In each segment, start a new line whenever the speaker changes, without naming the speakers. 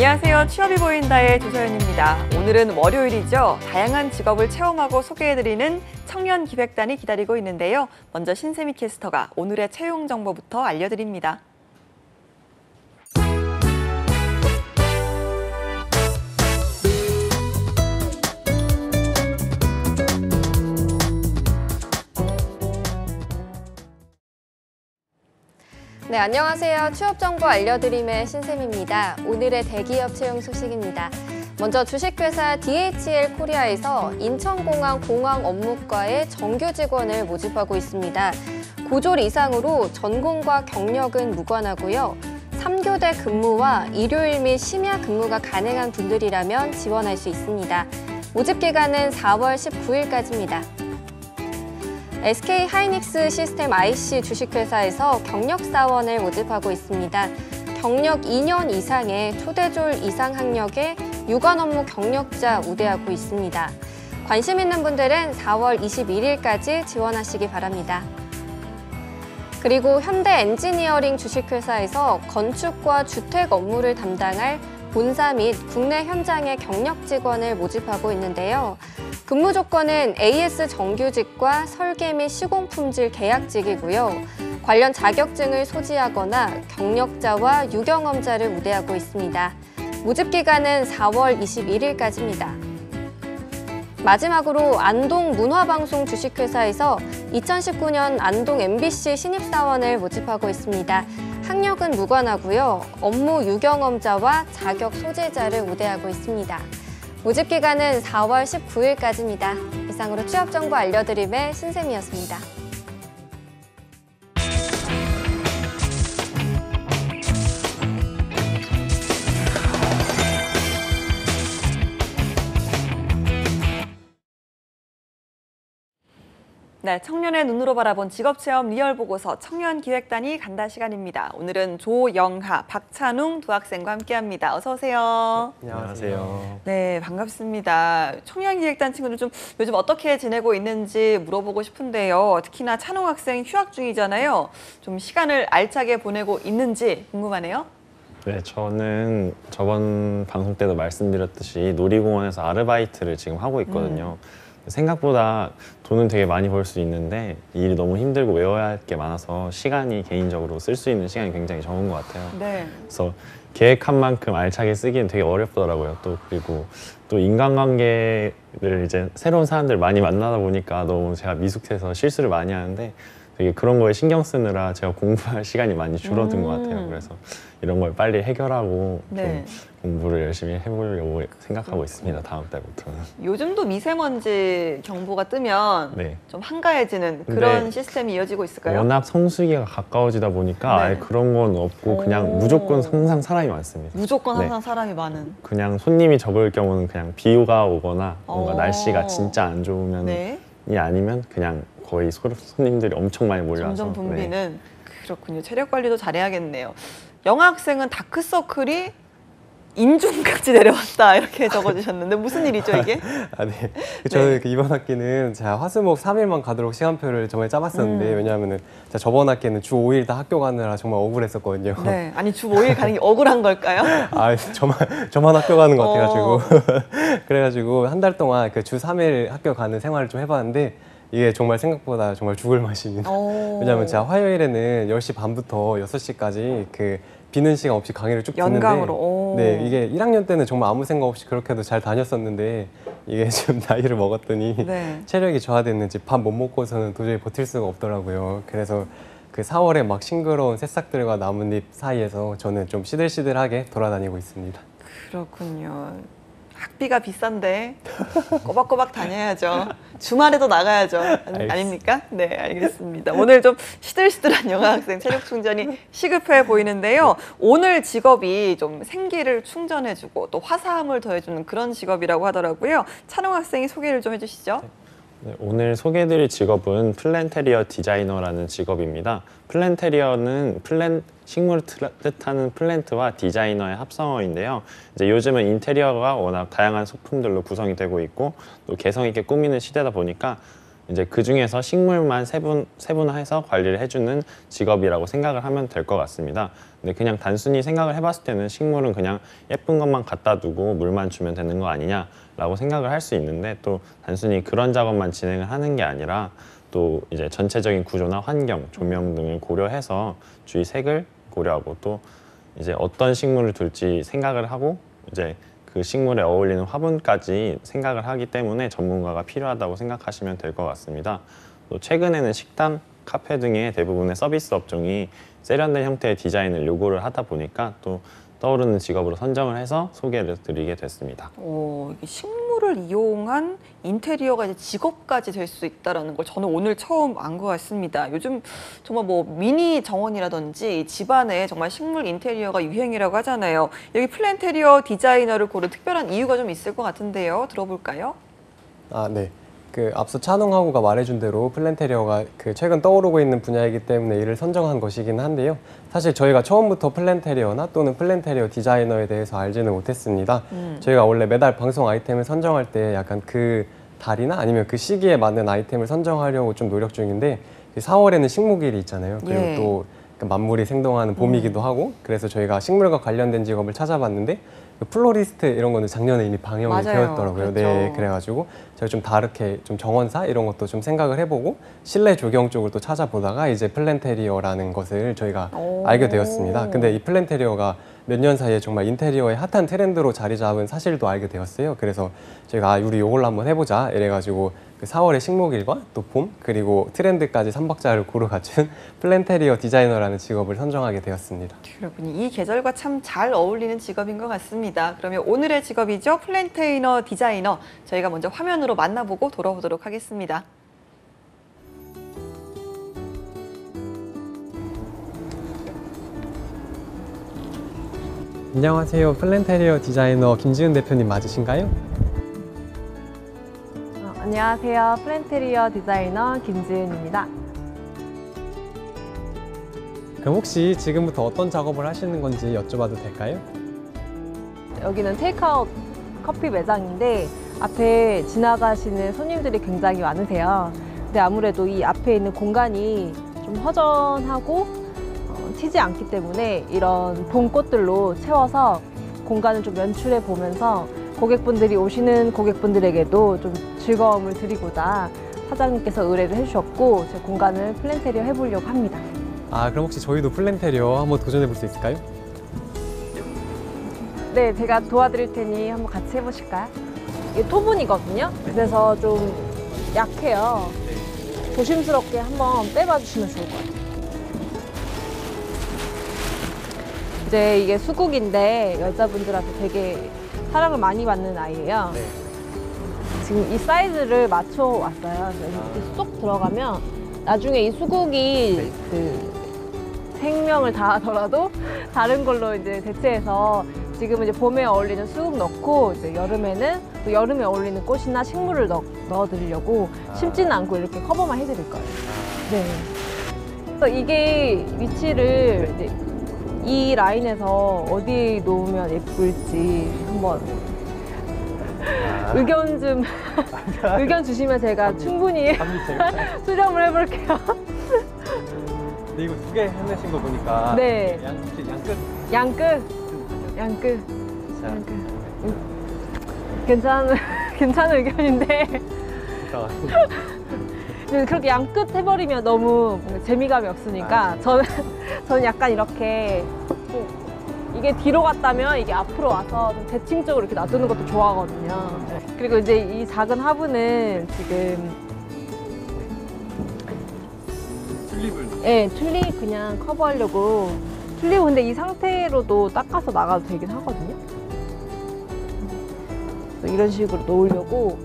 안녕하세요. 취업이 보인다의 조서연입니다. 오늘은 월요일이죠. 다양한 직업을 체험하고 소개해드리는 청년 기획단이 기다리고 있는데요. 먼저 신세미 캐스터가 오늘의 채용 정보부터 알려드립니다.
네, 안녕하세요. 취업 정보 알려드림의 신샘입니다. 오늘의 대기업 채용 소식입니다. 먼저 주식회사 DHL 코리아에서 인천공항 공항 업무과에 정규 직원을 모집하고 있습니다. 고졸 이상으로 전공과 경력은 무관하고요. 3교대 근무와 일요일 및 심야 근무가 가능한 분들이라면 지원할 수 있습니다. 모집 기간은 4월 19일까지입니다. SK 하이닉스 시스템 IC 주식회사에서 경력사원을 모집하고 있습니다. 경력 2년 이상의 초대졸 이상 학력의 유관 업무 경력자 우대하고 있습니다. 관심 있는 분들은 4월 21일까지 지원하시기 바랍니다. 그리고 현대 엔지니어링 주식회사에서 건축과 주택 업무를 담당할 본사 및 국내 현장의 경력 직원을 모집하고 있는데요. 근무 조건은 AS 정규직과 설계 및 시공품질 계약직이고요. 관련 자격증을 소지하거나 경력자와 유경험자를 우대하고 있습니다. 모집 기간은 4월 21일까지입니다. 마지막으로 안동 문화방송 주식회사에서 2019년 안동 MBC 신입사원을 모집하고 있습니다. 학력은 무관하고요. 업무 유경험자와 자격 소재자를 우대하고 있습니다. 모집 기간은 4월 19일까지입니다. 이상으로 취업 정보 알려드림의 신샘이었습니다.
네, 청년의 눈으로 바라본 직업체험 리얼보고서 청년기획단이 간다 시간입니다. 오늘은 조영하, 박찬웅 두 학생과 함께합니다. 어서 오세요.
네, 안녕하세요.
네, 반갑습니다. 청년기획단 친구들 좀 요즘 어떻게 지내고 있는지 물어보고 싶은데요. 특히나 찬웅 학생 휴학 중이잖아요. 좀 시간을 알차게 보내고 있는지 궁금하네요.
네, 저는 저번 방송 때도 말씀드렸듯이 놀이공원에서 아르바이트를 지금 하고 있거든요. 생각보다 돈은 되게 많이 벌 수 있는데 일이 너무 힘들고 외워야 할 게 많아서 시간이 개인적으로 쓸 수 있는 시간이 굉장히 적은 것 같아요.
네.
그래서 계획한 만큼 알차게 쓰기는 되게 어렵더라고요. 그리고 또 인간관계를 이제 새로운 사람들 많이 만나다 보니까 너무 제가 미숙해서 실수를 많이 하는데 되게 그런 거에 신경 쓰느라 제가 공부할 시간이 많이 줄어든 것 같아요. 그래서 이런 걸 빨리 해결하고
네.
좀 공부를 열심히 해보려고 생각하고 있습니다. 다음 달부터는.
요즘도 미세먼지 경보가 뜨면
네.
좀 한가해지는 그런 시스템이 이어지고 있을까요?
워낙 성수기가 가까워지다 보니까
네.
아예 그런 건 없고 그냥 무조건 항상 사람이 많습니다.
무조건 항상
네.
사람이 많은.
그냥 손님이 적을 경우는 그냥 비가 오거나 뭔가
어.
날씨가 진짜 안 좋으면
네.
이 아니면 그냥 거의 손님들이 엄청 많이 몰려와서
점점 붐비는.
네.
그렇군요. 체력 관리도 잘해야겠네요. 영하 학생은 다크서클이 인중까지 내려왔다 이렇게 적어주셨는데 무슨 일이죠 이게?
아, 네. 저는 이번 학기는 제가 화수목 3일만 가도록 시간표를 저번에 짜봤었는데 왜냐하면은 제가 저번 학기는 주 5일 다 학교 가느라 정말 억울했었거든요.
네, 아니 주 5일 가는 게 억울한 걸까요?
아, 저만 학교 가는 것 같아가지고 그래가지고 한 달 동안 그 주 3일 학교 가는 생활을 좀 해봤는데 이게 정말 생각보다 정말 죽을 맛입니다. 왜냐하면 제가 화요일에는 10시 반부터 6시까지 그 비는 시간 없이 강의를 쭉 듣는데
연강으로.
네, 이게 1학년 때는 정말 아무 생각 없이 그렇게도 잘 다녔었는데 이게 지금 나이를 먹었더니
네.
체력이 저하됐는지 밥 못 먹고서는 도저히 버틸 수가 없더라고요. 그래서 그 4월에 막 싱그러운 새싹들과 나뭇잎 사이에서 저는 좀 시들시들하게 돌아다니고 있습니다.
그렇군요. 학비가 비싼데 꼬박꼬박 다녀야죠. 주말에도 나가야죠. 아닙니까? 네, 알겠습니다. 오늘 좀 시들시들한 영하 학생 체력 충전이 시급해 보이는데요. 오늘 직업이 좀 생기를 충전해주고 또 화사함을 더해주는 그런 직업이라고 하더라고요. 찬웅 학생이 소개를 좀 해주시죠.
네, 오늘 소개해드릴 직업은 플랜테리어 디자이너라는 직업입니다. 플랜테리어는 식물을 뜻하는 플랜트와 디자이너의 합성어인데요. 이제 요즘은 인테리어가 워낙 다양한 소품들로 구성이 되고 있고 또 개성 있게 꾸미는 시대다 보니까 이제 그 중에서 식물만 세분화해서 관리를 해주는 직업이라고 생각을 하면 될 것 같습니다. 근데 그냥 단순히 생각을 해봤을 때는 식물은 그냥 예쁜 것만 갖다 두고 물만 주면 되는 거 아니냐라고 생각을 할 수 있는데, 또 단순히 그런 작업만 진행을 하는 게 아니라 또 이제 전체적인 구조나 환경, 조명 등을 고려해서 주위 색을 고려하고 또 이제 어떤 식물을 둘지 생각을 하고 이제 그 식물에 어울리는 화분까지 생각을 하기 때문에 전문가가 필요하다고 생각하시면 될 것 같습니다. 또 최근에는 식당, 카페 등의 대부분의 서비스 업종이 세련된 형태의 디자인을 요구를 하다 보니까 또 떠오르는 직업으로 선정을 해서 소개를 드리게 됐습니다.
이게 식물을 이용한 인테리어가 이제 직업까지 될 수 있다는 걸 저는 오늘 처음 안 것 같습니다. 요즘 정말 뭐 미니 정원이라든지 집안에 정말 식물 인테리어가 유행이라고 하잖아요. 여기 플랜테리어 디자이너를 고른 특별한 이유가 좀 있을 것 같은데요. 들어볼까요?
아, 네. 그 앞서 찬웅하고가 말해준 대로 플랜테리어가 그 최근 떠오르고 있는 분야이기 때문에 이를 선정한 것이긴 한데요. 사실 저희가 처음부터 플랜테리어나 또는 플랜테리어 디자이너에 대해서 알지는 못했습니다. 저희가 원래 매달 방송 아이템을 선정할 때 약간 그 달이나 아니면 그 시기에 맞는 아이템을 선정하려고 좀 노력 중인데, 4월에는 식목일이 있잖아요. 그리고
예.
또 만물이 생동하는 봄이기도 하고, 그래서 저희가 식물과 관련된 직업을 찾아봤는데 그 플로리스트 이런 거는 작년에 이미 방영이
맞아요.
되었더라고요.
그렇죠.
네, 그래가지고 제가 좀 다르게 좀 정원사 이런 것도 좀 생각을 해보고 실내 조경 쪽을 또 찾아보다가 이제 플랜테리어라는 것을 저희가 알게 되었습니다. 근데 이 플랜테리어가 몇 년 사이에 정말 인테리어의 핫한 트렌드로 자리 잡은 사실도 알게 되었어요. 그래서 저희가 우리 요걸로 한번 해보자 이래가지고 그 4월의 식목일과 또 봄 그리고 트렌드까지 3박자를 고루 갖춘 플랜테리어 디자이너라는 직업을 선정하게 되었습니다.
그렇군요. 이 계절과 참 잘 어울리는 직업인 것 같습니다. 그러면 오늘의 직업이죠. 플랜테이너 디자이너. 저희가 먼저 화면으로 만나보고 돌아오도록 하겠습니다.
안녕하세요. 플랜테리어 디자이너 김지은 대표님 맞으신가요?
안녕하세요. 플랜테리어 디자이너 김지은입니다.
그럼 혹시 지금부터 어떤 작업을 하시는 건지 여쭤봐도 될까요?
여기는 테이크아웃 커피 매장인데 앞에 지나가시는 손님들이 굉장히 많으세요. 근데 아무래도 이 앞에 있는 공간이 좀 허전하고 튀지 않기 때문에 이런 봄꽃들로 채워서 공간을 좀 연출해 보면서 고객분들이 오시는 고객분들에게도 좀 즐거움을 드리고자 사장님께서 의뢰를 해주셨고 제 공간을 플랜테리어 해보려고 합니다.
아, 그럼 혹시 저희도 플랜테리어 한번 도전해 볼 수 있을까요?
네, 제가 도와드릴 테니 한번 같이 해보실까요? 이게 토분이거든요. 그래서 좀 약해요. 조심스럽게 한번 빼봐 주시면 좋을 것 같아요. 이제 이게 수국인데 여자분들한테 되게 사랑을 많이 받는 아이예요.
네.
지금 이 사이즈를 맞춰 왔어요. 그래서 이렇게 쏙 들어가면 나중에 이 수국이 그 생명을 다하더라도 다른 걸로 이제 대체해서 지금은 이제 봄에 어울리는 수국 넣고 이제 여름에는 또 여름에 어울리는 꽃이나 식물을 넣어드리려고 심지는 않고 이렇게 커버만 해드릴 거예요. 네. 그래서 이게 위치를 이제 이 라인에서 어디 놓으면 예쁠지 한번 의견 좀 의견 주시면 제가 충분히 수렴을 해볼게요.
근데 이거 두 개 해내신 거 보니까
네.
양끝
양끝. 괜찮은 의견인데 그렇게 양끝 해버리면 너무 재미감이 없으니까 저는 약간 이렇게 좀 이게 뒤로 갔다면 이게 앞으로 와서 좀 대칭적으로 이렇게 놔두는 것도 좋아하거든요. 그리고 이제 이 작은 화분은 지금 네, 튤립 그냥 커버하려고. 튤립 근데 이 상태로도 닦아서 나가도 되긴 하거든요. 이런 식으로 놓으려고.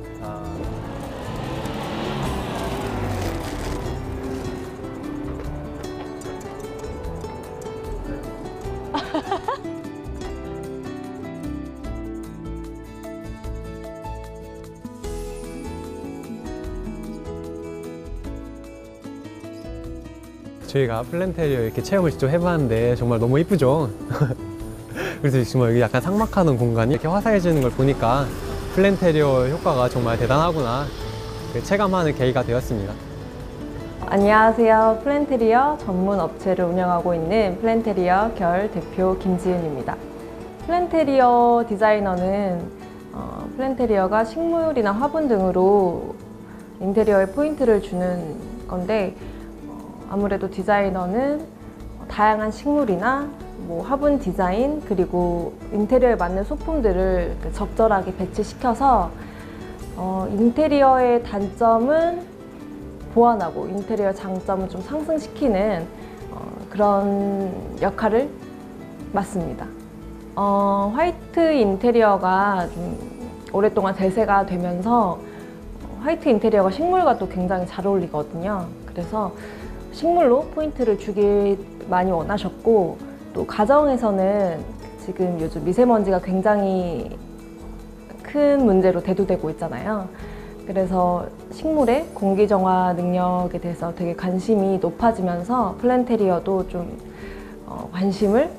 저희가 플랜테리어 이렇게 체험을 직접 해봤는데 정말 너무 이쁘죠? 그래서 정말 여기 약간 삭막하는 공간이 이렇게 화사해지는 걸 보니까 플랜테리어 효과가 정말 대단하구나 체감하는 계기가 되었습니다.
안녕하세요. 플랜테리어 전문 업체를 운영하고 있는 플랜테리어 결 대표 김지은입니다. 플랜테리어 디자이너는 플랜테리어가 식물이나 화분 등으로 인테리어에 포인트를 주는 건데 아무래도 디자이너는 다양한 식물이나 화분 디자인 그리고 인테리어에 맞는 소품들을 적절하게 배치시켜서 인테리어의 단점은 보완하고 인테리어 장점을 좀 상승시키는 그런 역할을 맡습니다. 화이트 인테리어가 좀 오랫동안 대세가 되면서 화이트 인테리어가 식물과 또 굉장히 잘 어울리거든요. 그래서 식물로 포인트를 주길 많이 원하셨고 또 가정에서는 지금 요즘 미세먼지가 굉장히 큰 문제로 대두되고 있잖아요. 그래서 식물의 공기 정화 능력에 대해서 되게 관심이 높아지면서 플랜테리어도 좀 관심을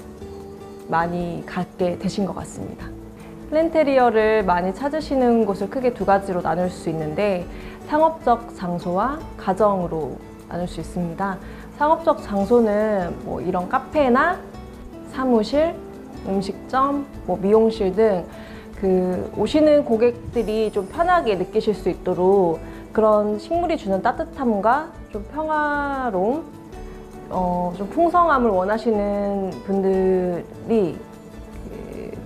많이 갖게 되신 것 같습니다. 플랜테리어를 많이 찾으시는 곳을 크게 두 가지로 나눌 수 있는데 상업적 장소와 가정으로 나눌 수 있습니다. 상업적 장소는 이런 카페나 사무실, 음식점, 미용실 등 오시는 고객들이 좀 편하게 느끼실 수 있도록 그런 식물이 주는 따뜻함과 좀 평화로움, 좀 풍성함을 원하시는 분들이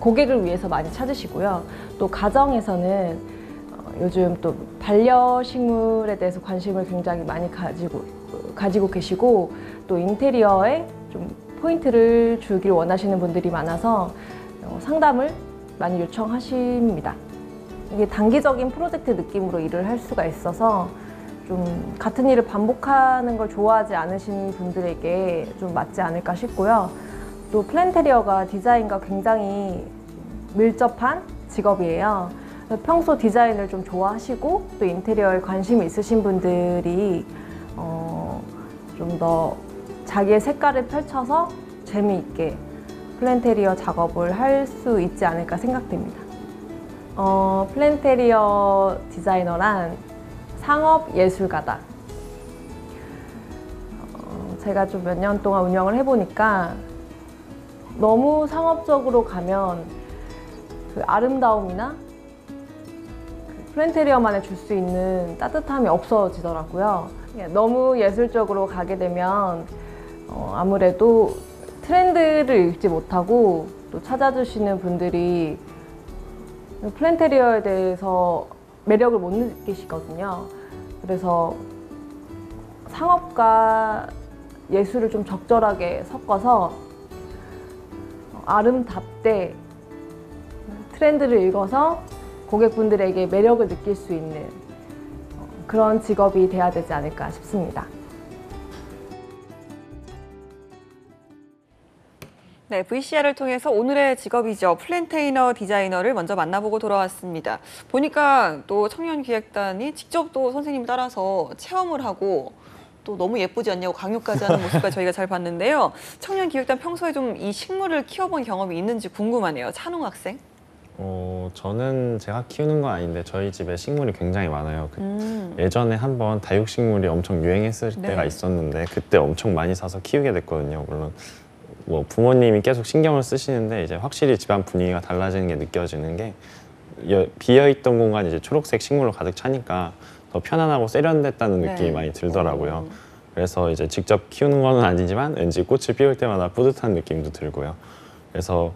고객을 위해서 많이 찾으시고요. 또 가정에서는 요즘 또 반려식물에 대해서 관심을 굉장히 많이 가지고 계시고 또 인테리어에 좀 포인트를 주길 원하시는 분들이 많아서 상담을 많이 요청하십니다. 이게 단기적인 프로젝트 느낌으로 일을 할 수가 있어서 좀 같은 일을 반복하는 걸 좋아하지 않으시는 분들에게 좀 맞지 않을까 싶고요. 또 플랜테리어가 디자인과 굉장히 밀접한 직업이에요. 평소 디자인을 좀 좋아하시고 또 인테리어에 관심이 있으신 분들이 좀 더 자기의 색깔을 펼쳐서 재미있게 플랜테리어 작업을 할 수 있지 않을까 생각됩니다. 플랜테리어 디자이너란 상업 예술가다. 제가 좀 몇 년 동안 운영을 해보니까 너무 상업적으로 가면 그 아름다움이나 플랜테리어만에 줄 수 있는 따뜻함이 없어지더라고요. 너무 예술적으로 가게 되면 아무래도 트렌드를 읽지 못하고 또 찾아주시는 분들이 플랜테리어에 대해서 매력을 못 느끼시거든요. 그래서 상업과 예술을 좀 적절하게 섞어서 아름답되 트렌드를 읽어서 고객분들에게 매력을 느낄 수 있는 그런 직업이 돼야 되지 않을까 싶습니다.
네, VCR을 통해서 오늘의 직업이죠. 플랜테이너 디자이너를 먼저 만나보고 돌아왔습니다. 보니까 또 청년기획단이 직접 또 선생님 따라서 체험을 하고 또 너무 예쁘지 않냐고 강요까지 하는 모습까지 저희가 잘 봤는데요. 청년기획단 평소에 좀 이 식물을 키워본 경험이 있는지 궁금하네요. 찬웅 학생.
저는 제가 키우는 건 아닌데 저희 집에 식물이 굉장히 많아요. 예전에 한번 다육식물이 엄청 유행했을 때가 있었는데 그때 엄청 많이 사서 키우게 됐거든요. 물론 부모님이 계속 신경을 쓰시는데 이제 확실히 집안 분위기가 달라지는 게 느껴지는 게 비어있던 공간이 이제 초록색 식물로 가득 차니까 더 편안하고 세련됐다는 느낌이 많이 들더라고요. 그래서 이제 직접 키우는 건 아니지만 왠지 꽃을 피울 때마다 뿌듯한 느낌도 들고요. 그래서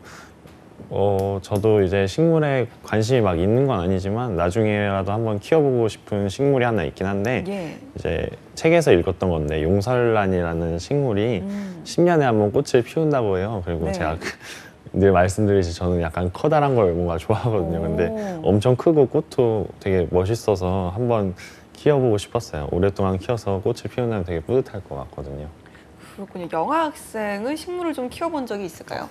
저도 이제 식물에 관심이 막 있는 건 아니지만 나중에라도 한번 키워보고 싶은 식물이 하나 있긴 한데 이제 책에서 읽었던 건데 용설란이라는 식물이 10년에 한 번 꽃을 피운다고 해요. 그리고 제가 늘 말씀드리듯이 저는 약간 커다란 걸 뭔가 좋아하거든요. 근데 엄청 크고 꽃도 되게 멋있어서 한번 키워보고 싶었어요. 오랫동안 키워서 꽃을 피운다면 되게 뿌듯할 것 같거든요.
그렇군요. 영아 학생은 식물을 좀 키워본 적이 있을까요?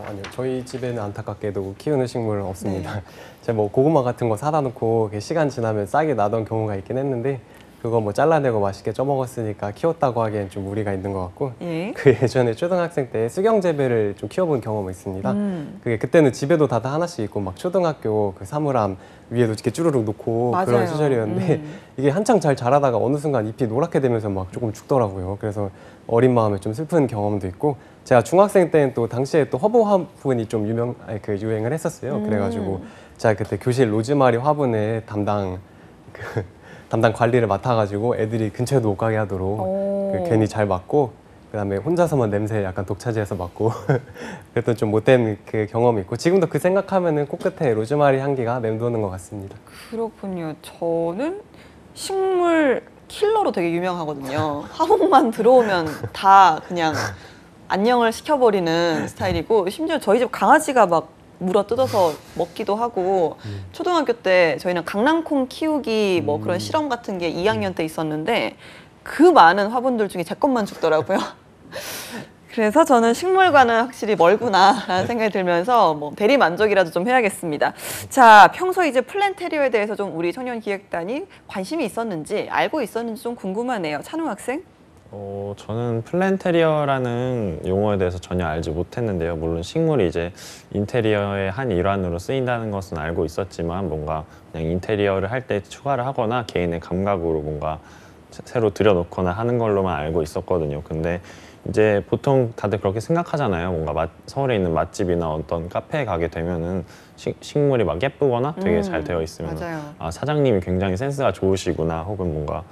아니요. 저희 집에는 안타깝게도 키우는 식물은 없습니다. 제가 고구마 같은 거 사다 놓고 시간 지나면 싹이 나던 경우가 있긴 했는데 그거 뭐 잘라내고 맛있게 쪄먹었으니까 키웠다고 하기엔 좀 무리가 있는 것 같고
예.
그 예전에 초등학생 때 수경재배를 좀 키워본 경험이 있습니다. 그게 그때는 집에도 다들 하나씩 있고 막 초등학교 그 사물함 위에도 이렇게 쭈루룩 놓고
맞아요.
그런 시절이었는데 이게 한창 잘 자라다가 어느 순간 잎이 노랗게 되면서 막 조금 죽더라고요. 그래서 어린 마음에 좀 슬픈 경험도 있고 제가 중학생 때는 또 당시에 또 허브 화분이 좀 유행을 했었어요. 그래가지고 제가 그때 교실 로즈마리 화분에 담당 관리를 맡아가지고 애들이 근처에도 못 가게 하도록 그 괜히 잘 맡고 그다음에 혼자서만 냄새 약간 독차지해서 맡고 그랬던 좀 못된 그 경험이 있고 지금도 그 생각하면은 코끝에 로즈마리 향기가 맴도는 것 같습니다.
그렇군요. 저는 식물 킬러로 되게 유명하거든요. 화분만 들어오면 다 그냥 안녕을 시켜버리는 스타일이고 심지어 저희 집 강아지가 막 물어 뜯어서 먹기도 하고 초등학교 때 저희는 강낭콩 키우기 뭐 그런 실험 같은 게 2학년 때 있었는데 그 많은 화분들 중에 제 것만 죽더라고요. 그래서 저는 식물과는 확실히 멀구나라는 생각이 들면서 뭐 대리 만족이라도 좀 해야겠습니다. 자, 평소 이제 플랜테리어에 대해서 좀 우리 청년기획단이 관심이 있었는지 알고 있었는지 좀 궁금하네요. 찬우 학생?
저는 플랜테리어라는 용어에 대해서 전혀 알지 못했는데요. 물론 식물이 이제 인테리어의 한 일환으로 쓰인다는 것은 알고 있었지만 뭔가 그냥 인테리어를 할 때 추가를 하거나 개인의 감각으로 뭔가 새로 들여놓거나 하는 걸로만 알고 있었거든요. 근데 이제 보통 다들 그렇게 생각하잖아요. 뭔가 서울에 있는 맛집이나 어떤 카페에 가게 되면은 식물이 막 예쁘거나 되게 잘 되어 있으면 아, 사장님이 굉장히 센스가 좋으시구나 혹은 뭔가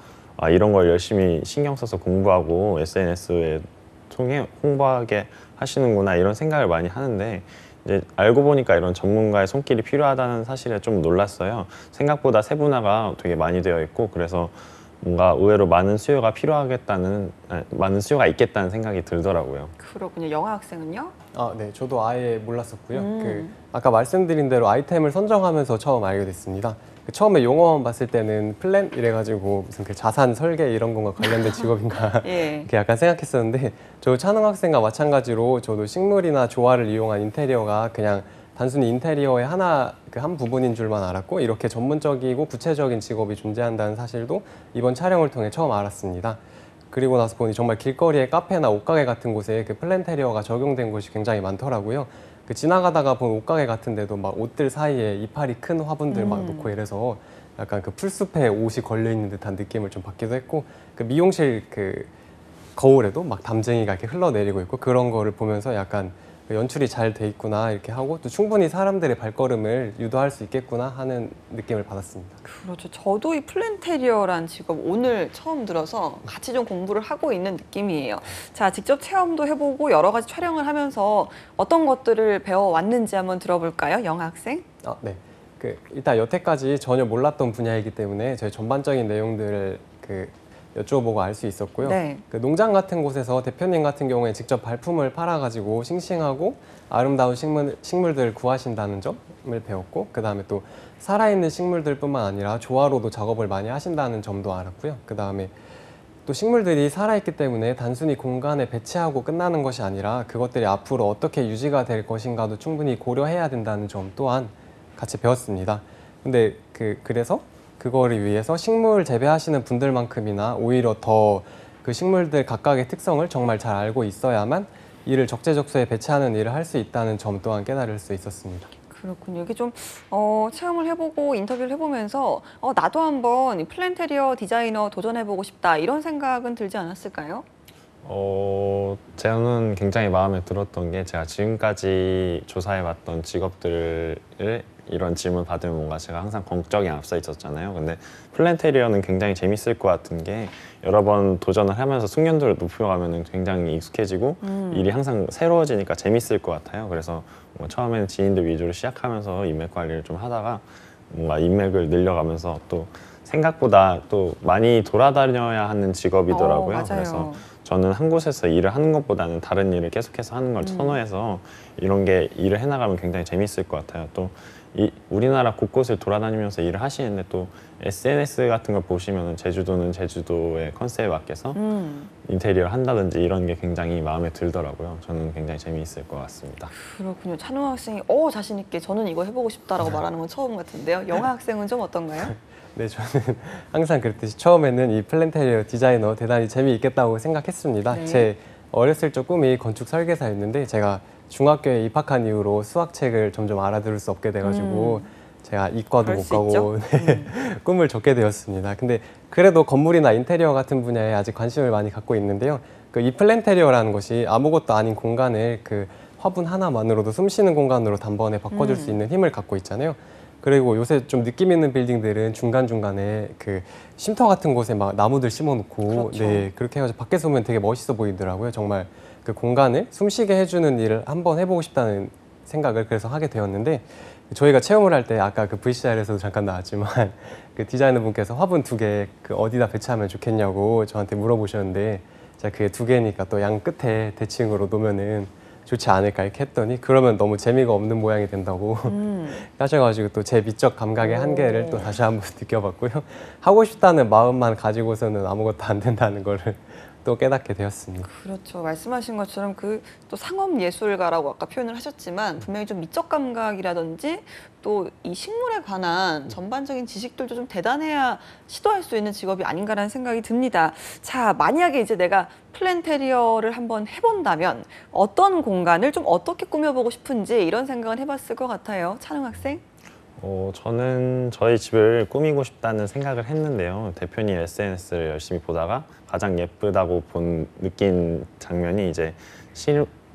아, 이런 걸 열심히 신경 써서 공부하고 SNS에 통해 홍보하게 하시는구나 이런 생각을 많이 하는데 이제 알고 보니까 이런 전문가의 손길이 필요하다는 사실에 좀 놀랐어요. 생각보다 세분화가 되게 많이 되어 있고 그래서 뭔가 의외로 많은 수요가 많은 수요가 있겠다는 생각이 들더라고요.
그렇군요. 영화 학생은요?
아, 네, 저도 아예 몰랐었고요. 아까 말씀드린 대로 아이템을 선정하면서 처음 알게 됐습니다. 처음에 용어만 봤을 때는 플랜 이래가지고 무슨 그 자산 설계 이런 거가 관련된 직업인가
예.
이렇게 약간 생각했었는데 저 찬웅 학생과 마찬가지로 저도 식물이나 조화를 이용한 인테리어가 그냥 단순히 인테리어의 한 부분인 줄만 알았고 이렇게 전문적이고 구체적인 직업이 존재한다는 사실도 이번 촬영을 통해 처음 알았습니다. 그리고 나서 보니 정말 길거리의 카페나 옷가게 같은 곳에 그 플랜테리어가 적용된 곳이 굉장히 많더라고요. 그 지나가다가 본 옷가게 같은 데도 막 옷들 사이에 이파리 큰 화분들 막 놓고 이래서 약간 그 풀숲에 옷이 걸려있는 듯한 느낌을 좀 받기도 했고 그 미용실 그 거울에도 막 담쟁이가 이렇게 흘러내리고 있고 그런 거를 보면서 약간 연출이 잘 돼 있구나 이렇게 하고 또 충분히 사람들의 발걸음을 유도할 수 있겠구나 하는 느낌을 받았습니다.
그렇죠. 저도 이 플랜테리어란 직업 오늘 처음 들어서 같이 좀 공부를 하고 있는 느낌이에요. 자, 직접 체험도 해보고 여러 가지 촬영을 하면서 어떤 것들을 배워왔는지 한번 들어볼까요? 영하 학생?
아, 네. 일단 여태까지 전혀 몰랐던 분야이기 때문에 저희 전반적인 내용들을 여쭤보고 알 수 있었고요.
네.
그 농장 같은 곳에서 대표님 같은 경우에 직접 발품을 팔아가지고 싱싱하고 아름다운 식물들 구하신다는 점을 배웠고 그 다음에 또 살아있는 식물들뿐만 아니라 조화로도 작업을 많이 하신다는 점도 알았고요. 그 다음에 또 식물들이 살아있기 때문에 단순히 공간에 배치하고 끝나는 것이 아니라 그것들이 앞으로 어떻게 유지가 될 것인가도 충분히 고려해야 된다는 점 또한 같이 배웠습니다. 근데 그래서 그거를 위해서 식물 재배하시는 분들만큼이나 오히려 더 그 식물들 각각의 특성을 정말 잘 알고 있어야만 이를 적재적소에 배치하는 일을 할 수 있다는 점 또한 깨달을 수 있었습니다.
그렇군요. 이게 좀 체험을 해보고 인터뷰를 해보면서 나도 한번 이 플랜테리어 디자이너 도전해보고 싶다 이런 생각은 들지 않았을까요?
저는 굉장히 마음에 들었던 게 제가 지금까지 조사해봤던 직업들을 이런 질문 받으면 뭔가 제가 항상 걱정이 앞서 있었잖아요. 근데 플랜테리어는 굉장히 재밌을 것 같은 게 여러 번 도전을 하면서 숙련도를 높여가면 굉장히 익숙해지고 일이 항상 새로워지니까 재밌을 것 같아요. 그래서 뭔가 처음에는 지인들 위주로 시작하면서 인맥 관리를 좀 하다가 뭔가 인맥을 늘려가면서 또 생각보다 또 많이 돌아다녀야 하는 직업이더라고요.
맞아요.
그래서 저는 한 곳에서 일을 하는 것보다는 다른 일을 계속해서 하는 걸 선호해서 이런 게 일을 해나가면 굉장히 재밌을 것 같아요. 또 우리나라 곳곳을 돌아다니면서 일을 하시는데 또 SNS 같은 걸 보시면 제주도는 제주도의 컨셉에 맞게서 인테리어를 한다든지 이런 게 굉장히 마음에 들더라고요. 저는 굉장히 재미있을 것 같습니다.
그렇군요. 찬우 학생이 자신 있게 저는 이거 해보고 싶다라고 말하는 건 처음 같은데요. 영하 학생은 좀 어떤가요?
네, 저는 항상 그랬듯이 처음에는 이 플랜테리어 디자이너 대단히 재미있겠다고 생각했습니다.
네.
제 어렸을 적 꿈이 건축 설계사였는데 제가 중학교에 입학한 이후로 수학책을 점점 알아들을 수 없게 돼가지고 제가 이과도
그럴
못
수
가고 네, 꿈을 접게 되었습니다. 근데 그래도 건물이나 인테리어 같은 분야에 아직 관심을 많이 갖고 있는데요. 이 플랜테리어라는 것이 아무것도 아닌 공간을 그 화분 하나만으로도 숨쉬는 공간으로 단번에 바꿔줄 수 있는 힘을 갖고 있잖아요. 그리고 요새 좀 느낌 있는 빌딩들은 중간중간에 그 쉼터 같은 곳에 막 나무들 심어놓고
그렇죠.
네, 그렇게 해가지고 밖에서 보면 되게 멋있어 보이더라고요. 정말 그 공간을 숨쉬게 해주는 일을 한번 해보고 싶다는 생각을 그래서 하게 되었는데 저희가 체험을 할 때 아까 그 VCR에서도 잠깐 나왔지만 그 디자이너 분께서 화분 2개 그 어디다 배치하면 좋겠냐고 저한테 물어보셨는데 제가 그게 2개니까 또 양 끝에 대칭으로 놓으면은 좋지 않을까 이렇게 했더니 그러면 너무 재미가 없는 모양이 된다고 하셔가지고 또 제 미적 감각의 한계를 또 다시 한번 느껴봤고요. 하고 싶다는 마음만 가지고서는 아무것도 안 된다는 거를 또 깨닫게 되었습니다.
그렇죠. 말씀하신 것처럼 그 또 상업 예술가라고 아까 표현을 하셨지만 분명히 좀 미적 감각이라든지 또 이 식물에 관한 전반적인 지식들도 좀 대단해야 시도할 수 있는 직업이 아닌가라는 생각이 듭니다. 자, 만약에 이제 내가 플랜테리어를 한번 해본다면 어떤 공간을 좀 어떻게 꾸며보고 싶은지 이런 생각을 해봤을 것 같아요. 찬웅 학생?
저는 저희 집을 꾸미고 싶다는 생각을 했는데요. 대표님 SNS를 열심히 보다가 가장 예쁘다고 느낀 장면이 이제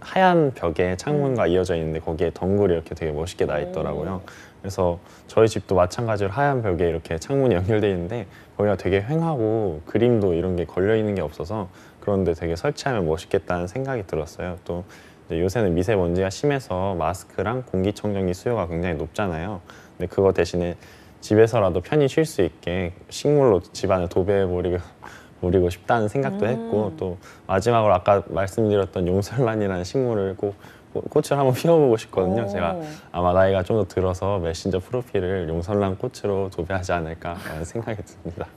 하얀 벽에 창문과 이어져 있는데 거기에 덩굴이 이렇게 되게 멋있게 나 있더라고요. 그래서 저희 집도 마찬가지로 하얀 벽에 이렇게 창문이 연결되어 있는데 거기가 되게 휑하고 그림도 이런 게 걸려 있는 게 없어서 그런데 되게 설치하면 멋있겠다는 생각이 들었어요. 또 요새는 미세먼지가 심해서 마스크랑 공기청정기 수요가 굉장히 높잖아요. 근데 그거 대신에 집에서라도 편히 쉴 수 있게 식물로 집안을 도배해버리고 싶다는 생각도 했고 또 마지막으로 아까 말씀드렸던 용설란이라는 식물을 꼭 꽃을 한번 피워보고 싶거든요. 제가 아마 나이가 좀 더 들어서 메신저 프로필을 용설란 꽃으로 도배하지 않을까라는 생각이 듭니다.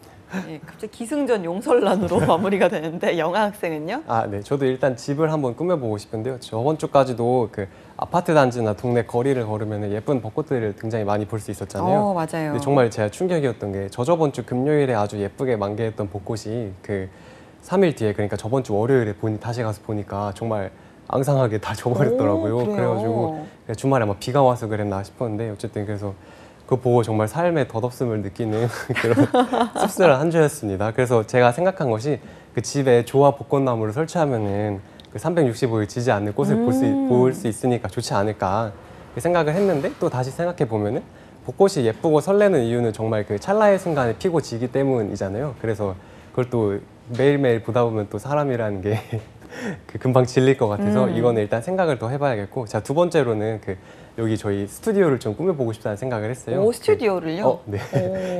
네, 갑자기 기승전 용설란으로 마무리가 되는데 영하 학생은요?
네. 저도 일단 집을 한번 꾸며보고 싶은데요. 저번 주까지도 그 아파트 단지나 동네 거리를 걸으면 예쁜 벚꽃들을 굉장히 많이 볼 수 있었잖아요.
맞아요.
근데 정말 제가 충격이었던 게 저번 주 금요일에 아주 예쁘게 만개했던 벚꽃이 그 3일 뒤에 그러니까 저번 주 월요일에 다시 가서 보니까 정말 앙상하게 다 져버렸더라고요.
그래요?
그래가지고 주말에 아마 비가 와서 그랬나 싶었는데 어쨌든 그래서 그거 보고 정말 삶의 덧없음을 느끼는 그런 씁쓸한 한 주였습니다. 그래서 제가 생각한 것이 그 집에 조화 벚꽃나무를 설치하면은 그 365일 지지 않는 꽃을 볼 수 있으니까 좋지 않을까 생각을 했는데 또 다시 생각해 보면은 벚꽃이 예쁘고 설레는 이유는 정말 그 찰나의 순간에 피고 지기 때문이잖아요. 그래서 그걸 또 매일매일 보다 보면 또 사람이라는 게 그 금방 질릴 것 같아서 이거는 일단 생각을 더 해봐야겠고 자, 두 번째로는 그 여기 저희 스튜디오를 좀 꾸며보고 싶다는 생각을 했어요.
스튜디오를요?
네.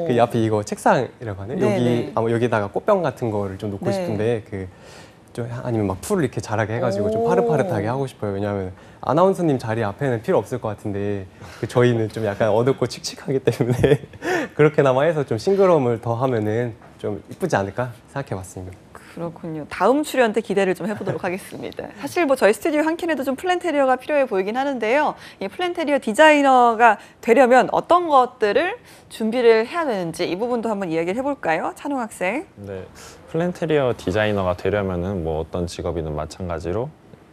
그 앞에 이거 책상이라고 하네.
네네.
여기다가 꽃병 같은 거를 좀 놓고
네.
싶은데 좀 아니면 막 풀을 이렇게 자라게 해가지고 좀 파릇파릇하게 하고 싶어요. 왜냐하면 아나운서님 자리 앞에는 필요 없을 것 같은데 저희는 좀 약간 어둡고 칙칙하기 때문에 그렇게나마 해서 좀 싱그러움을 더 하면은 좀 이쁘지 않을까 생각해봤습니다.
그렇군요. 다음 출연 때 기대를 좀 해보도록 하겠습니다. 사실 저희 스튜디오 한 켠에도 좀 플랜테리어가 필요해 보이긴 하는데요. 이 플랜테리어 디자이너가 되려면 어떤 것들을 준비를 해야 되는지 이 부분도 한번 이야기를 해볼까요? 찬웅 학생.
네, 플랜테리어 디자이너가 되려면은 뭐 어떤 직업이든 마찬가지로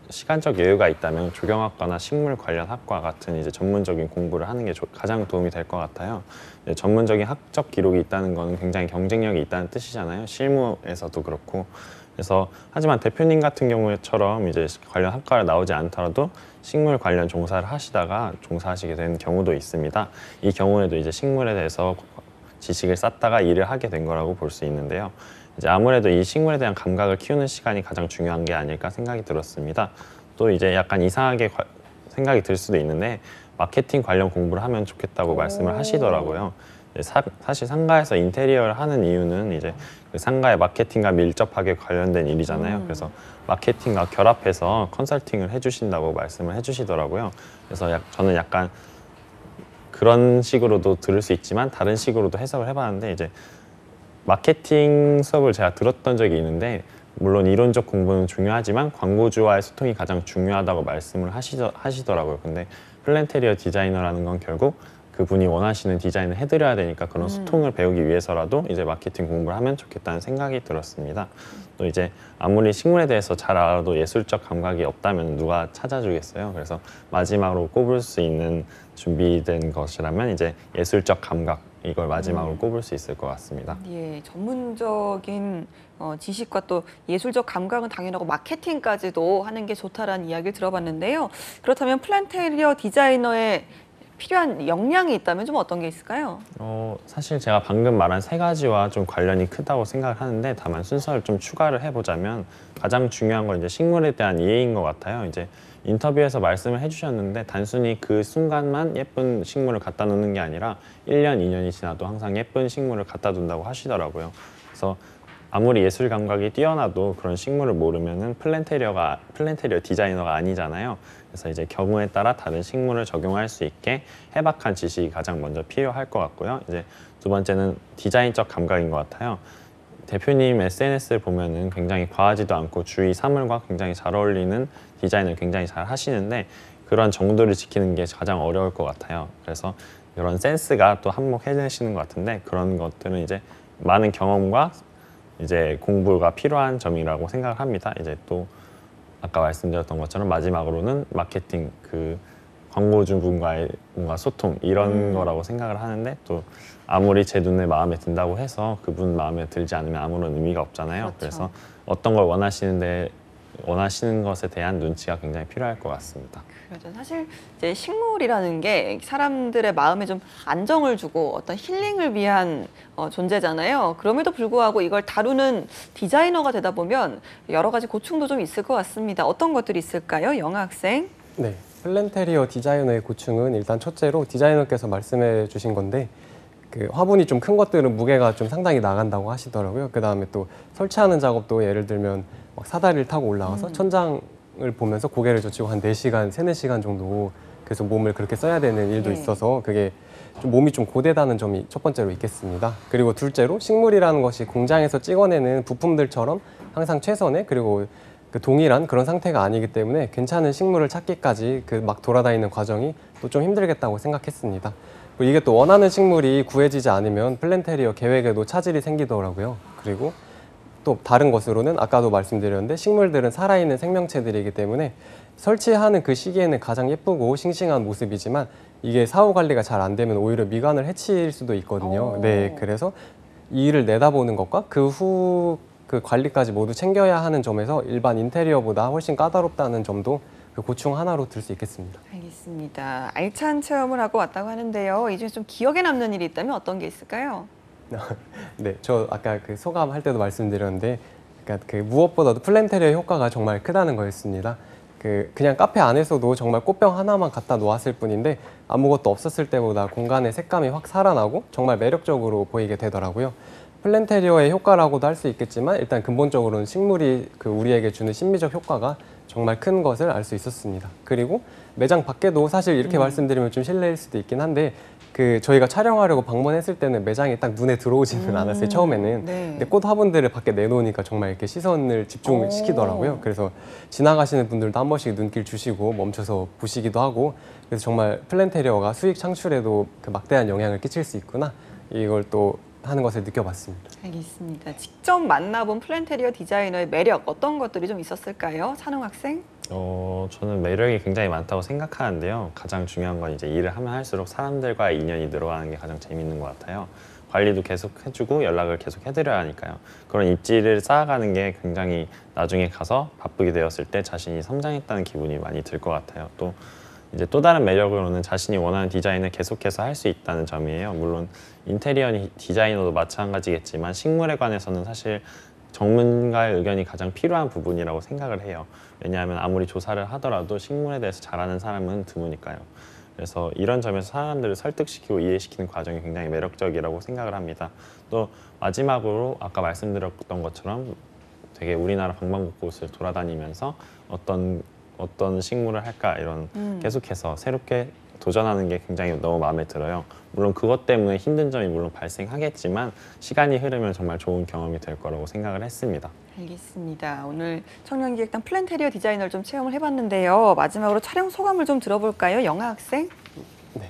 시간적 여유가 있다면 조경학과나 식물 관련 학과 같은 이제 전문적인 공부를 하는 게 가장 도움이 될 것 같아요. 전문적인 학적 기록이 있다는 거는 굉장히 경쟁력이 있다는 뜻이잖아요. 실무에서도 그렇고. 그래서 하지만 대표님 같은 경우처럼 이제 관련 학과를 나오지 않더라도 식물 관련 종사를 하시다가 종사하시게 된 경우도 있습니다. 이 경우에도 이제 식물에 대해서 지식을 쌓다가 일을 하게 된 거라고 볼 수 있는데요. 이제 아무래도 이 식물에 대한 감각을 키우는 시간이 가장 중요한 게 아닐까 생각이 들었습니다. 또 이제 약간 이상하게 생각이 들 수도 있는데 마케팅 관련 공부를 하면 좋겠다고 말씀을 하시더라고요. 사실 상가에서 인테리어를 하는 이유는 이제 그 상가의 마케팅과 밀접하게 관련된 일이잖아요. 그래서 마케팅과 결합해서 컨설팅을 해주신다고 말씀을 해주시더라고요. 그래서 저는 약간 그런 식으로도 들을 수 있지만 다른 식으로도 해석을 해봤는데 이제 마케팅 수업을 제가 들었던 적이 있는데 물론 이론적 공부는 중요하지만 광고주와의 소통이 가장 중요하다고 말씀을 하시더라고요. 근데 플랜테리어 디자이너라는 건 결국 그분이 원하시는 디자인을 해드려야 되니까 그런 소통을 배우기 위해서라도 이제 마케팅 공부를 하면 좋겠다는 생각이 들었습니다. 또 이제 아무리 식물에 대해서 잘 알아도 예술적 감각이 없다면 누가 찾아주겠어요. 그래서 마지막으로 꼽을 수 있는 준비된 것이라면 이제 예술적 감각, 이걸 마지막으로 꼽을 수 있을 것 같습니다.
예, 전문적인 지식과 또 예술적 감각은 당연하고 마케팅까지도 하는 게 좋다라는 이야기를 들어봤는데요. 그렇다면 플랜테리어 디자이너의 필요한 역량이 있다면 좀 어떤 게 있을까요?
사실 제가 방금 말한 세 가지와 좀 관련이 크다고 생각을 하는데 다만 순서를 좀 추가를 해보자면 가장 중요한 건 이제 식물에 대한 이해인 것 같아요. 이제 인터뷰에서 말씀을 해주셨는데 단순히 그 순간만 예쁜 식물을 갖다 놓는 게 아니라 1년, 2년이 지나도 항상 예쁜 식물을 갖다 둔다고 하시더라고요. 그래서 아무리 예술 감각이 뛰어나도 그런 식물을 모르면은 플랜테리어 디자이너가 아니잖아요. 그래서 이제 경우에 따라 다른 식물을 적용할 수 있게 해박한 지식이 가장 먼저 필요할 것 같고요. 이제 두 번째는 디자인적 감각인 것 같아요. 대표님 SNS를 보면은 굉장히 과하지도 않고 주위 사물과 굉장히 잘 어울리는 디자인을 굉장히 잘 하시는데 그런 정도를 지키는 게 가장 어려울 것 같아요. 그래서 이런 센스가 또 한몫해내시는 것 같은데 그런 것들은 이제 많은 경험과 이제 공부가 필요한 점이라고 생각을 합니다. 이제 또 아까 말씀드렸던 것처럼 마지막으로는 마케팅, 그 광고주분과의 뭔가 소통 이런 거라고 생각을 하는데 또 아무리 제 눈에 마음에 든다고 해서 그분 마음에 들지 않으면 아무런 의미가 없잖아요.
그렇죠.
그래서 어떤 걸 원하시는 것에 대한 눈치가 굉장히 필요할 것 같습니다.
그렇죠. 사실 이제 식물이라는 게 사람들의 마음에 좀 안정을 주고 어떤 힐링을 위한 존재잖아요. 그럼에도 불구하고 이걸 다루는 디자이너가 되다 보면 여러 가지 고충도 좀 있을 것 같습니다. 어떤 것들이 있을까요, 영아 학생?
네, 플랜테리어 디자이너의 고충은 일단 첫째로 디자이너께서 말씀해 주신 건데 그 화분이 좀 큰 것들은 무게가 좀 상당히 나간다고 하시더라고요. 그 다음에 또 설치하는 작업도 예를 들면 막 사다리를 타고 올라가서 천장을 보면서 고개를 젖히고 한 4시간, 3-4시간 정도 계속 몸을 그렇게 써야 되는 일도
네.
있어서 그게 좀 몸이 좀 고되다는 점이 첫 번째로 있겠습니다. 그리고 둘째로 식물이라는 것이 공장에서 찍어내는 부품들처럼 항상 최선의 그리고 그 동일한 그런 상태가 아니기 때문에 괜찮은 식물을 찾기까지 그 막 돌아다니는 과정이 또 좀 힘들겠다고 생각했습니다. 그리고 이게 또 원하는 식물이 구해지지 않으면 플랜테리어 계획에도 차질이 생기더라고요. 그리고 또 다른 것으로는 아까도 말씀드렸는데 식물들은 살아있는 생명체들이기 때문에 설치하는 그 시기에는 가장 예쁘고 싱싱한 모습이지만 이게 사후 관리가 잘 안 되면 오히려 미관을 해칠 수도 있거든요. 네, 그래서 이 일을 내다보는 것과 그 후 그 관리까지 모두 챙겨야 하는 점에서 일반 인테리어보다 훨씬 까다롭다는 점도 그 고충 하나로 들 수 있겠습니다.
알겠습니다. 알찬 체험을 하고 왔다고 하는데요. 이 중에 좀 기억에 남는 일이 있다면 어떤 게 있을까요?
네, 저 아까 그 소감할 때도 말씀드렸는데, 그러니까 그 무엇보다도 플랜테리어 효과가 정말 크다는 거였습니다. 그냥 카페 안에서도 정말 꽃병 하나만 갖다 놓았을 뿐인데 아무것도 없었을 때보다 공간의 색감이 확 살아나고 정말 매력적으로 보이게 되더라고요. 플랜테리어의 효과라고도 할 수 있겠지만 일단 근본적으로는 식물이 그 우리에게 주는 심미적 효과가 정말 큰 것을 알 수 있었습니다. 그리고 매장 밖에도 사실 이렇게 말씀드리면 좀 실례일 수도 있긴 한데 그 저희가 촬영하려고 방문했을 때는 매장이 딱 눈에 들어오지는 않았어요, 처음에는.
네.
근데 꽃 화분들을 밖에 내놓으니까 정말 이렇게 시선을 집중시키더라고요. 그래서 지나가시는 분들도 한 번씩 눈길 주시고 멈춰서 보시기도 하고, 그래서 정말 플랜테리어가 수익 창출에도 그 막대한 영향을 끼칠 수 있구나, 이걸 또 하는 것을 느껴봤습니다.
알겠습니다. 직접 만나본 플랜테리어 디자이너의 매력 어떤 것들이 좀 있었을까요? 찬웅 학생?
저는 매력이 굉장히 많다고 생각하는데요. 가장 중요한 건 이제 일을 하면 할수록 사람들과의 인연이 늘어가는 게 가장 재밌는 것 같아요. 관리도 계속 해주고 연락을 계속 해드려야 하니까요. 그런 입지를 쌓아가는 게 굉장히 나중에 가서 바쁘게 되었을 때 자신이 성장했다는 기분이 많이 들 것 같아요. 또 이제 또 다른 매력으로는 자신이 원하는 디자인을 계속해서 할 수 있다는 점이에요. 물론 인테리어 디자이너도 마찬가지겠지만 식물에 관해서는 사실 전문가의 의견이 가장 필요한 부분이라고 생각을 해요. 왜냐하면 아무리 조사를 하더라도 식물에 대해서 잘 아는 사람은 드무니까요. 그래서 이런 점에서 사람들을 설득시키고 이해시키는 과정이 굉장히 매력적이라고 생각을 합니다. 또 마지막으로 아까 말씀드렸던 것처럼 되게 우리나라 방방곡곡을 돌아다니면서 어떤 식물을 할까 이런 계속해서 새롭게 도전하는 게 굉장히 너무 마음에 들어요. 물론 그것 때문에 힘든 점이 물론 발생하겠지만 시간이 흐르면 정말 좋은 경험이 될 거라고 생각을 했습니다.
알겠습니다. 오늘 청년기획단 플랜테리어 디자이너를 좀 체험을 해봤는데요. 마지막으로 촬영 소감을 좀 들어볼까요? 영하 학생?
네.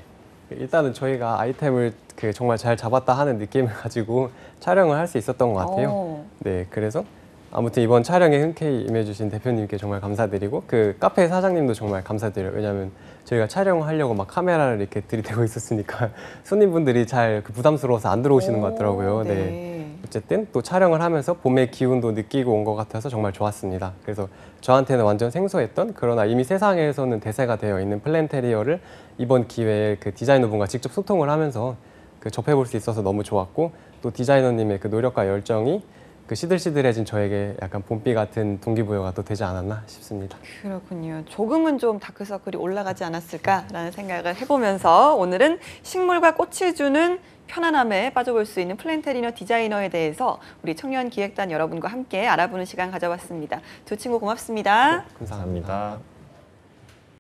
일단은 저희가 아이템을 정말 잘 잡았다 하는 느낌을 가지고 촬영을 할 수 있었던 것 같아요.
오.
네, 그래서 아무튼 이번 촬영에 흔쾌히 임해주신 대표님께 정말 감사드리고 그 카페 사장님도 정말 감사드려요. 왜냐하면 저희가 촬영하려고 막 카메라를 이렇게 들이대고 있었으니까 손님분들이 잘 부담스러워서 안 들어오시는 것 같더라고요. 네. 어쨌든 또 촬영을 하면서 봄의 기운도 느끼고 온 것 같아서 정말 좋았습니다. 그래서 저한테는 완전 생소했던 그러나 이미 세상에서는 대세가 되어 있는 플랜테리어를 이번 기회에 그 디자이너분과 직접 소통을 하면서 접해볼 수 있어서 너무 좋았고 또 디자이너님의 그 노력과 열정이 그 시들시들해진 저에게 약간 봄비 같은 동기부여가 또 되지 않았나 싶습니다.
그렇군요. 조금은 좀 다크서클이 올라가지 않았을까라는 생각을 해보면서 오늘은 식물과 꽃이 주는 편안함에 빠져볼 수 있는 플랜테리어 디자이너에 대해서 우리 청년기획단 여러분과 함께 알아보는 시간 가져봤습니다. 두 친구 고맙습니다.
감사합니다.
감사합니다.